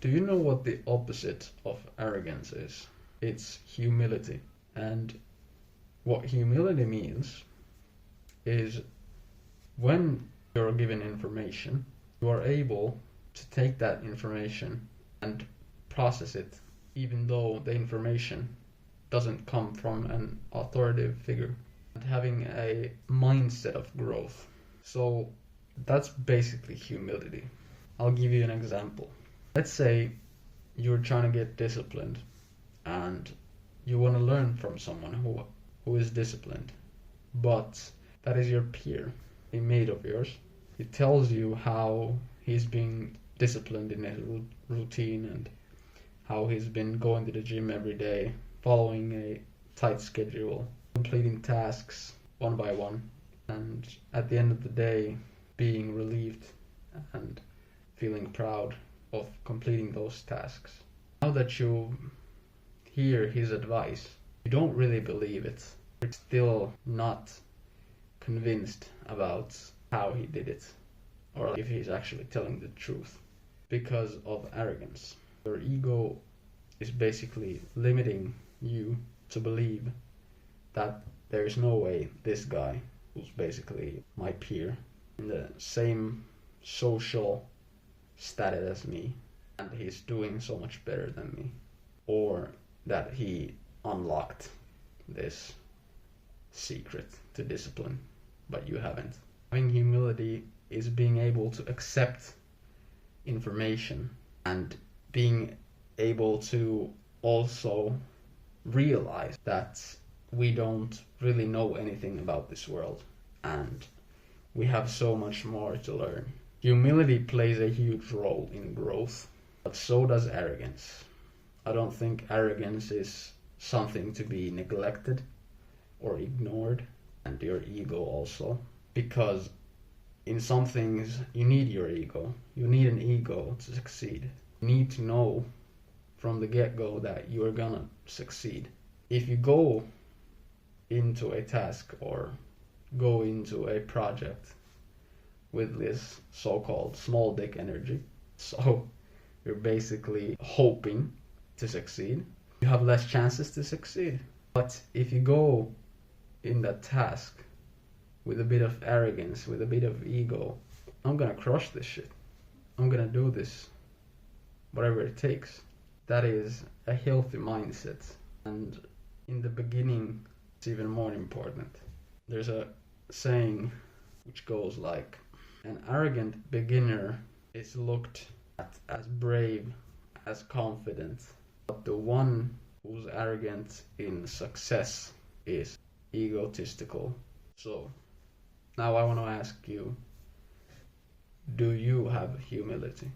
Do you know what the opposite of arrogance is? It's humility. And what humility means is when you're given information, you are able to take that information and process it, even though the information doesn't come from an authoritative figure, and having a mindset of growth. So that's basically humility. I'll give you an example. Let's say you're trying to get disciplined and you want to learn from someone who is disciplined, but that is your peer, a mate of yours. He tells you how he's being disciplined in his routine and how he's been going to the gym every day, following a tight schedule, completing tasks one by one, and at the end of the day being relieved and feeling proud of completing those tasks. Now that you hear his advice, you don't really believe it. You're still not convinced about how he did it, or if he's actually telling the truth, because of arrogance. Your ego is basically limiting you to believe that there is no way this guy, who's basically my peer, in the same social status as me, and he's doing so much better than me, or that he unlocked this secret to discipline, but you haven't. Having humility is being able to accept information and being able to also realize that we don't really know anything about this world and we have so much more to learn. Humility plays a huge role in growth, but so does arrogance. I don't think arrogance is something to be neglected or ignored, and your ego also, because in some things you need your ego. You need an ego to succeed. You need to know from the get-go that you're gonna succeed. If you go into a task or go into a project with this so-called small dick energy, so you're basically hoping to succeed, you have less chances to succeed. But if you go in that task with a bit of arrogance, with a bit of ego, I'm gonna crush this shit. I'm gonna do this, whatever it takes. That is a healthy mindset. And in the beginning, it's even more important. There's a saying which goes like, an arrogant beginner is looked at as brave, as confident, but the one who's arrogant in success is egotistical. So now I want to ask you, do you have humility?